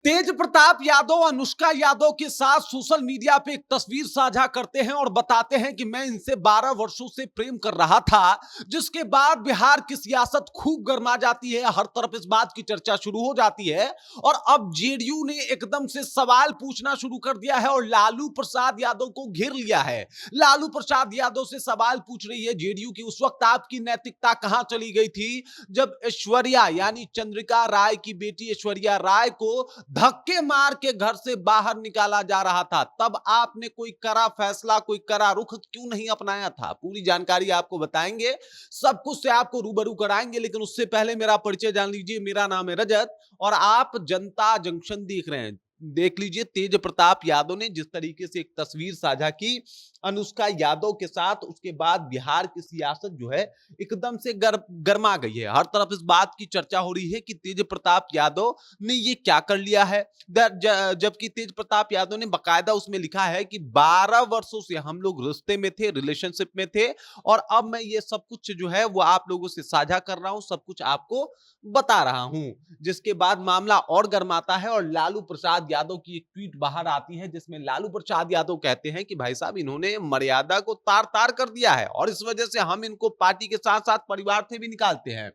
तेज प्रताप यादव अनुष्का यादव के साथ social media पे एक तस्वीर साझा करते हैं और बताते हैं कि मैं इनसे 12 वर्षों से प्रेम कर रहा था। जिसके बाद बिहार की सियासत खूब गर्मा जाती है, हर तरफ इस बात की चर्चा शुरू हो जाती है और अब जेडीयू ने एकदम से सवाल पूछना शुरू कर दिया है और लालू प्रसाद यादव को घेर लिया है। लालू प्रसाद यादव से सवाल पूछ रही है जेडीयू की, उस वक्त आपकी नैतिकता कहां चली गई थी जब ऐश्वर्या यानी चंद्रिका राय की बेटी ऐश्वर्या राय को धक्के मार के घर से बाहर निकाला जा रहा था? तब आपने कोई कड़ा फैसला, कोई कड़ा रुख क्यों नहीं अपनाया था? पूरी जानकारी आपको बताएंगे, सब कुछ से आपको रूबरू कराएंगे, लेकिन उससे पहले मेरा परिचय जान लीजिए। मेरा नाम है रजत और आप जनता जंक्शन देख रहे हैं। देख लीजिए, तेज प्रताप यादव ने जिस तरीके से एक तस्वीर साझा की अनुष्का यादव के साथ, उसके बाद बिहार की सियासत जो है एकदम से गर्मा गई है। हर तरफ इस बात की चर्चा हो रही है कि तेज प्रताप यादव ने ये क्या कर लिया है। जबकि तेज प्रताप यादव ने बकायदा उसमें लिखा है कि 12 वर्षों से हम लोग रिश्ते में थे, रिलेशनशिप में थे और अब मैं ये सब कुछ जो है वो आप लोगों से साझा कर रहा हूं, सब कुछ आपको बता रहा हूं। जिसके बाद मामला और गर्माता है और लालू प्रसाद यादव की एक ट्वीट बाहर आती है जिसमें लालू प्रसाद यादव कहते हैं कि भाई साहब, इन्होंने मर्यादा को तार तार कर दिया है और इस वजह से हम इनको पार्टी के साथ साथ परिवार से भी निकालते हैं।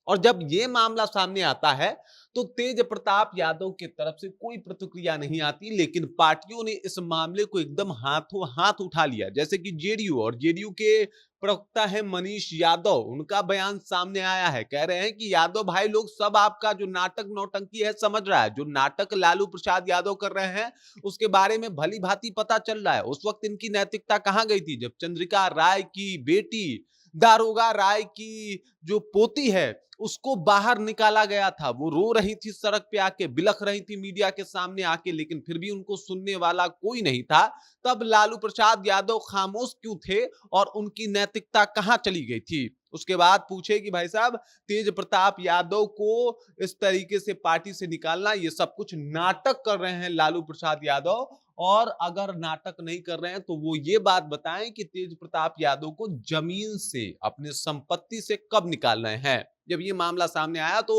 और जब ये मामला सामने आता है तो तेज प्रताप यादव की तरफ से कोई प्रतिक्रिया नहीं आती, लेकिन पार्टियों ने इस मामले को एकदम हाथों हाथ उठा लिया। जैसे कि जेडीयू के प्रवक्ता है मनीष यादव, उनका बयान सामने आया है। कह रहे हैं कि यादव भाई लोग सब आपका जो नाटक नौटंकी है समझ रहा है, जो नाटक लालू प्रसाद यादव कर रहे हैं उसके बारे में भली भांति पता चल रहा है। उस वक्त इनकी नैतिकता कहां गई थी जब चंद्रिका राय की बेटी दारोगा राय की जो पोती है उसको बाहर निकाला गया था। वो रो रही थी, सड़क पे आके बिलख रही थी मीडिया के सामने आके, लेकिन फिर भी उनको सुनने वाला कोई नहीं था। तब लालू प्रसाद यादव खामोश क्यों थे और उनकी नैतिकता कहां चली गई थी? उसके बाद पूछे कि भाई साहब, तेज प्रताप यादव को इस तरीके से पार्टी से निकालना, ये सब कुछ नाटक कर रहे हैं लालू प्रसाद यादव। और अगर नाटक नहीं कर रहे हैं तो वो ये बात बताएं कि तेज प्रताप यादव को जमीन से, अपने संपत्ति से कब निकाल रहे हैं। जब ये मामला सामने आया तो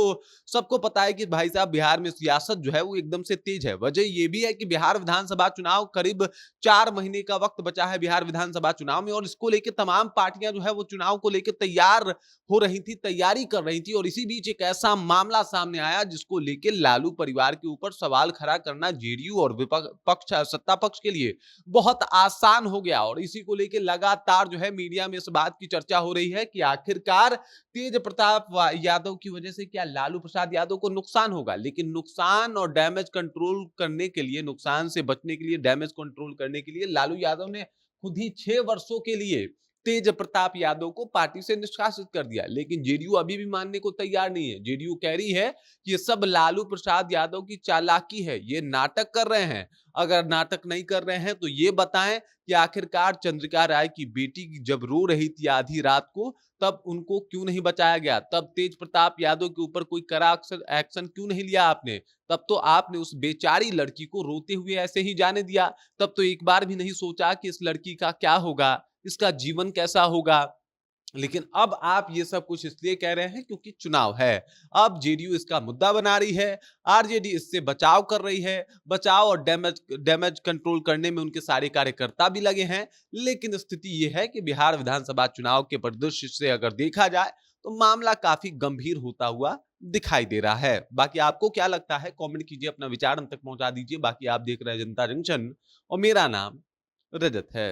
सबको पता है कि भाई साहब, बिहार में सियासत जो है वो एकदम से तेज है। वजह ये भी है कि बिहार विधानसभा चुनाव, करीब 4 महीने का वक्त बचा है बिहार विधानसभा चुनाव में और इसको लेकर तमाम पार्टियां जो है वो चुनाव को लेकर तैयार हो रही थी, तैयारी कर रही थी। और इसी बीच एक ऐसा मामला सामने आया जिसको लेकर लालू परिवार के ऊपर सवाल खड़ा करना जेडीयू और विपक्ष, सत्ता पक्ष के लिए बहुत आसान हो गया। और इसी को लेकर लगातार जो है मीडिया में इस बात की चर्चा हो रही है कि आखिरकार तेज प्रताप यादव की वजह से क्या लालू प्रसाद यादव को नुकसान होगा। लेकिन नुकसान और डैमेज कंट्रोल करने के लिए, नुकसान से बचने के लिए, डैमेज कंट्रोल करने के लिए लालू यादव ने खुद ही 6 वर्षों के लिए तेज प्रताप यादव को पार्टी से निष्कासित कर दिया। लेकिन जेडीयू अभी भी मानने को तैयार नहीं है। जेडीयू कह रही है कि ये सब लालू प्रसाद यादव की चालाकी है, ये नाटक कर रहे हैं। अगर नाटक नहीं कर रहे हैं तो ये बताएं कि आखिरकार चंद्रिका राय की बेटी जब रो रही थी आधी रात को, तब उनको क्यों नहीं बचाया गया? तब तेज प्रताप यादव के ऊपर कोई कड़ा एक्शन क्यों नहीं लिया आपने? तब तो आपने उस बेचारी लड़की को रोते हुए ऐसे ही जाने दिया। तब तो एक बार भी नहीं सोचा कि इस लड़की का क्या होगा, इसका जीवन कैसा होगा। लेकिन अब आप ये सब कुछ इसलिए कह रहे हैं क्योंकि चुनाव है। अब जेडीयू इसका मुद्दा बना रही है, आरजेडी इससे बचाव कर रही है। बचाव और डैमेज कंट्रोल करने में उनके सारे कार्यकर्ता भी लगे हैं। लेकिन स्थिति ये है कि बिहार विधानसभा चुनाव के परिदृश्य से अगर देखा जाए तो मामला काफी गंभीर होता हुआ दिखाई दे रहा है। बाकी आपको क्या लगता है, कमेंट कीजिए, अपना विचार हम तक पहुंचा दीजिए। बाकी आप देख रहे हैं जनता जंक्शन और मेरा नाम रजत है।